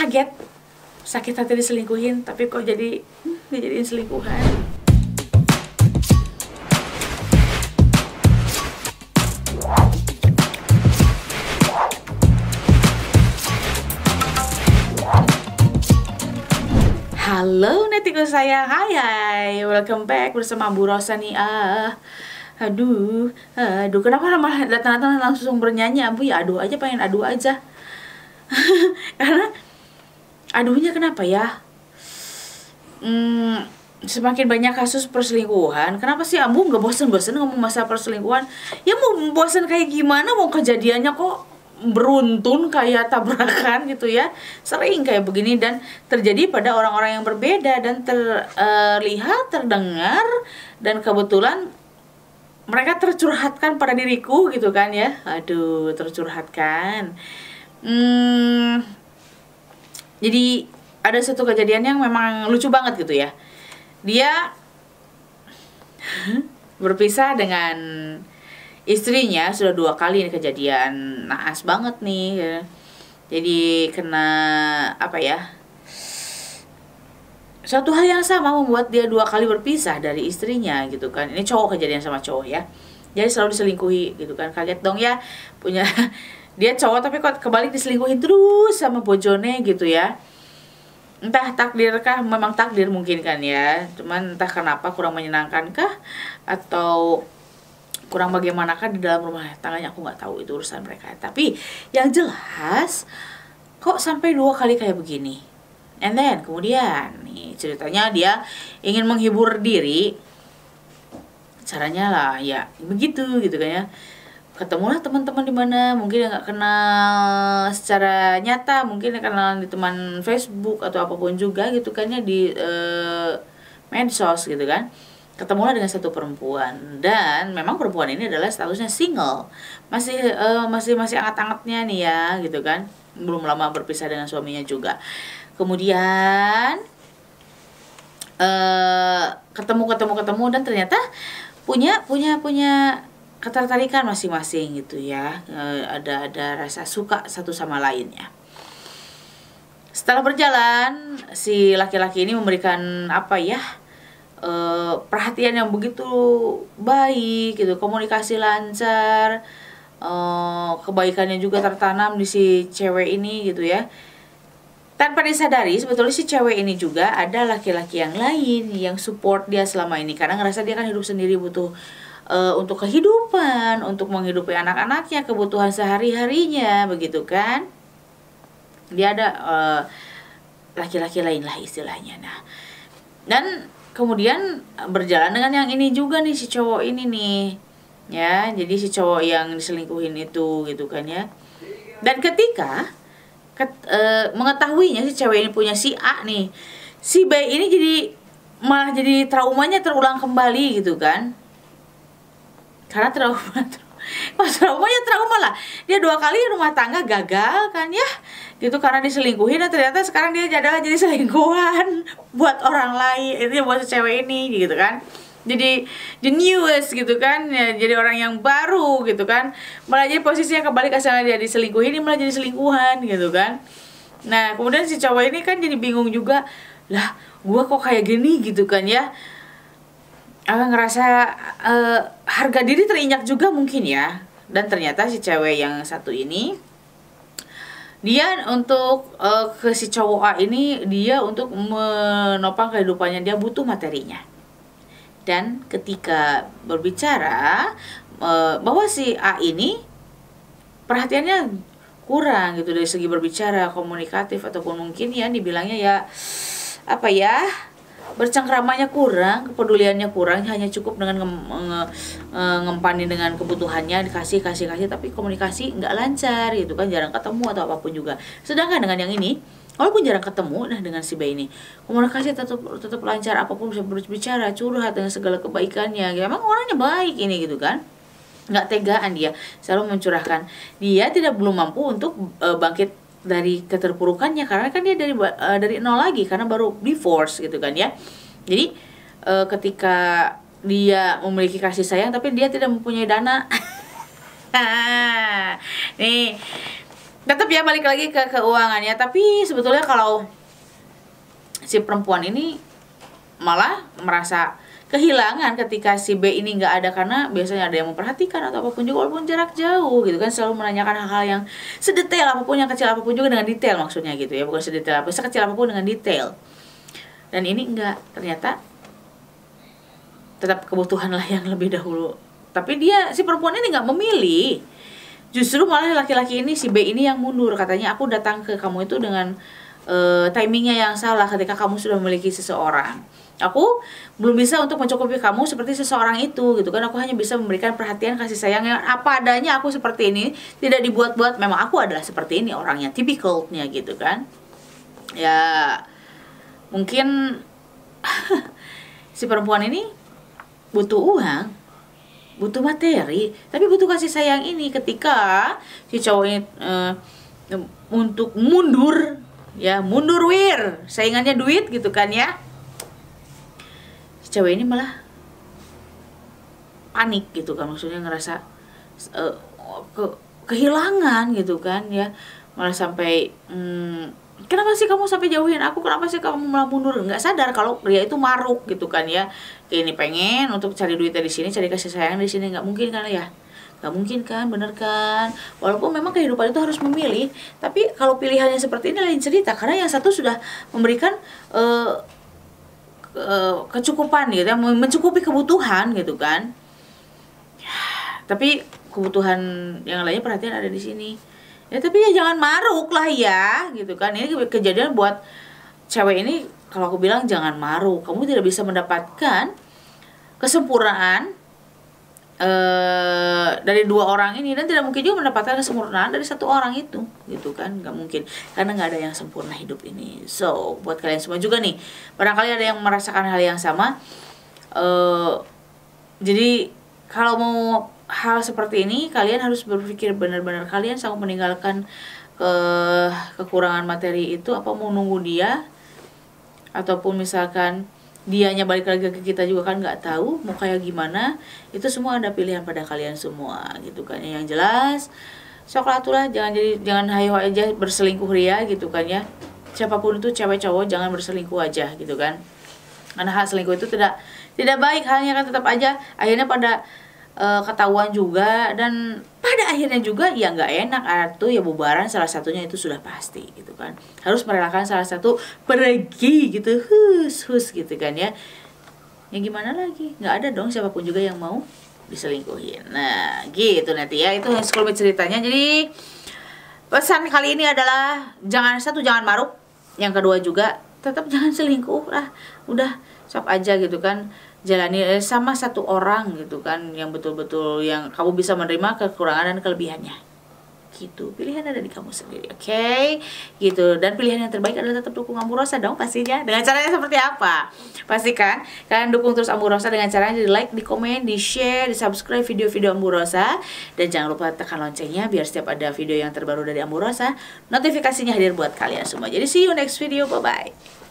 kaget, sakit hati diselingkuhin, tapi kok dijadiin selingkuhan. Halo netizen saya, hai, welcome back bersama Bu Rosa nih. Aduh, kenapa malah datang-datang langsung bernyanyi, Bu ya? Aduh aja, pengen aduh aja. Karena aduhnya kenapa ya? Semakin banyak kasus perselingkuhan. Kenapa sih Ambu nggak bosen-bosen ngomong masalah perselingkuhan? Ya mau bosen kayak gimana, mau kejadiannya kok beruntun kayak tabrakan gitu ya. Sering kayak begini dan terjadi pada orang-orang yang berbeda dan terlihat, terdengar, dan kebetulan mereka tercurhatkan pada diriku gitu kan ya. Aduh, tercurhatkan. Jadi ada satu kejadian yang memang lucu banget gitu ya. Dia berpisah dengan istrinya sudah 2 kali kejadian, naas banget nih ya. Jadi kena apa ya, suatu hal yang sama membuat dia 2 kali berpisah dari istrinya gitu kan. Ini cowok, kejadian sama cowok ya. Jadi selalu diselingkuhi gitu kan. Kaget dong ya, punya dia cowok tapi kok kebalik diselingkuhin terus sama bojone gitu ya. Entah takdirkah, memang takdir mungkin kan ya. Cuman entah kenapa kurang menyenangkankah atau kurang bagaimanakah di dalam rumah tangganya, aku nggak tahu, itu urusan mereka. Tapi yang jelas kok sampai 2 kali kayak begini. And then kemudian nih ceritanya dia ingin menghibur diri. Caranya lah ya begitu gitu kan ya. Ketemulah teman-teman di mana mungkin nggak kenal secara nyata, mungkin kenal di teman Facebook atau apapun juga gitu kan ya, di medsos gitu kan. Ketemulah dengan satu perempuan dan memang perempuan ini adalah statusnya single, masih anget-angetnya nih ya gitu kan, belum lama berpisah dengan suaminya juga. Kemudian ketemu dan ternyata punya ketertarikan masing-masing gitu ya. Ada rasa suka satu sama lainnya. Setelah berjalan, si laki-laki ini memberikan apa ya, perhatian yang begitu baik gitu, komunikasi lancar, kebaikannya juga tertanam di si cewek ini gitu ya. Tanpa disadari sebetulnya si cewek ini juga ada laki-laki yang lain yang support dia selama ini, karena ngerasa dia kan hidup sendiri, butuh untuk kehidupan, untuk menghidupi anak-anaknya, kebutuhan sehari-harinya begitu kan. Dia ada laki-laki lain lah istilahnya. Nah, dan kemudian berjalan dengan yang ini juga nih, si cowok ini nih ya. Jadi si cowok yang diselingkuhin itu gitu kan ya. Dan ketika mengetahuinya si cewek ini punya si A nih, si B ini malah jadi traumanya terulang kembali gitu kan. Karena trauma lah. Dia 2 kali rumah tangga gagal kan ya. Gitu karena diselingkuhin, dan ternyata sekarang dia adalah jadi selingkuhan buat orang lain. Itu buat si cewek ini gitu kan. Jadi the newest gitu kan ya, jadi orang yang baru gitu kan. Malah jadi posisinya kebalik, asalnya dia diselingkuhin, ini malah jadi selingkuhan gitu kan. Nah kemudian si cowok ini kan jadi bingung juga, lah gua kok kayak gini gitu kan ya. Ngerasa harga diri terinjak juga mungkin ya. Dan ternyata si cewek yang satu ini, dia untuk ke si cowok A ini, dia untuk menopang kehidupannya, dia butuh materinya. Dan ketika berbicara bahwa si A ini perhatiannya kurang gitu dari segi berbicara, komunikatif, ataupun mungkin ya dibilangnya ya apa ya, bercengkramanya kurang, kepeduliannya kurang, hanya cukup dengan ngempanin dengan kebutuhannya, dikasih, tapi komunikasi nggak lancar gitu kan, jarang ketemu atau apapun juga. Sedangkan dengan yang ini, walaupun jarang ketemu, nah dengan si B ini komunikasi tetap lancar, apapun bisa berbicara, curhat dengan segala kebaikannya. Emang orangnya baik ini gitu kan, nggak tegaan dia, selalu mencurahkan. Dia belum mampu untuk bangkit dari keterpurukannya, karena kan dia dari nol lagi, karena baru divorce gitu kan ya. Jadi ketika dia memiliki kasih sayang tapi dia tidak mempunyai dana. Nih Tetap ya balik lagi ke keuangannya. Tapi sebetulnya kalau si perempuan ini malah merasa kehilangan ketika si B ini nggak ada, karena biasanya ada yang memperhatikan atau apapun juga, walaupun jarak jauh gitu kan, selalu menanyakan hal-hal yang sedetail apapun, yang kecil apapun juga dengan detail maksudnya gitu ya, bukan sedetail apa, sekecil apapun dengan detail. Dan ini enggak, ternyata tetap kebutuhan lah yang lebih dahulu. Tapi si perempuan ini nggak memilih, justru malah laki-laki ini, si B ini yang mundur. Katanya, aku datang ke kamu itu dengan timingnya yang salah ketika kamu sudah memiliki seseorang. Aku belum bisa untuk mencukupi kamu seperti seseorang itu gitu kan. Aku hanya bisa memberikan perhatian, kasih sayang yang apa adanya. Aku seperti ini, tidak dibuat-buat. Memang aku adalah seperti ini orangnya, tipikalnya gitu kan. Ya mungkin si perempuan ini butuh uang, butuh materi, tapi butuh kasih sayang ini. Ketika si cowok ini untuk mundur, ya mundur wir, saingannya duit gitu kan ya, si cewek ini malah panik gitu kan, maksudnya ngerasa kehilangan gitu kan ya, malah sampai kenapa sih kamu sampai jauhin aku, kenapa sih kamu malah mundur, nggak sadar kalau dia itu maruk gitu kan ya. Ini pengen untuk cari duitnya di sini, cari kasih sayang di sini, nggak mungkin kan ya, nggak mungkin kan, bener kan. Walaupun memang kehidupan itu harus memilih, tapi kalau pilihannya seperti ini lain cerita, karena yang satu sudah memberikan kecukupan gitu ya, mencukupi kebutuhan gitu kan. Tapi kebutuhan yang lainnya perhatian ada di sini. Ya tapi ya jangan maruk lah ya gitu kan. Ini kejadian buat cewek ini, kalau aku bilang jangan maruk. Kamu tidak bisa mendapatkan kesempurnaan dari dua orang ini, dan tidak mungkin juga mendapatkan kesempurnaan dari satu orang itu gitu kan, nggak mungkin, karena nggak ada yang sempurna hidup ini. So buat kalian semua juga nih, barangkali ada yang merasakan hal yang sama. Jadi kalau mau hal seperti ini, kalian harus berpikir benar-benar, kalian sanggup meninggalkan kekurangan materi itu, apa mau nunggu dia, ataupun misalkan dianya balik lagi ke kita juga kan nggak tahu mau kayak gimana. Itu semua ada pilihan pada kalian semua gitu kan. Yang jelas soklatullah, jangan hayo aja berselingkuh ria gitu kan ya. Siapapun itu, cewek cowok, jangan berselingkuh aja gitu kan, karena hal selingkuh itu tidak baik, halnya kan tetap aja akhirnya pada ketahuan juga, dan pada akhirnya juga ya nggak enak, atau ya bubaran salah satunya itu sudah pasti gitu kan. Harus merelakan salah satu pergi gitu, hus gitu kan ya. Ya gimana lagi, nggak ada dong siapapun juga yang mau diselingkuhin. Nah gitu nanti ya, itu sekelumit ceritanya. Jadi pesan kali ini adalah jangan maruk, yang kedua juga tetap jangan selingkuh lah, udah stop aja gitu kan. Jalani sama satu orang gitu kan, yang betul-betul yang kamu bisa menerima kekurangan dan kelebihannya gitu. Pilihan ada di kamu sendiri, oke? Gitu. Dan pilihan yang terbaik adalah tetap dukung Amburosa dong pastinya. Dengan caranya seperti apa? Pastikan kalian dukung terus Amburosa dengan caranya di like, di komen, di share, di subscribe video-video Amburosa. Dan jangan lupa tekan loncengnya biar setiap ada video yang terbaru dari Amburosa, notifikasinya hadir buat kalian semua. Jadi see you next video, bye-bye.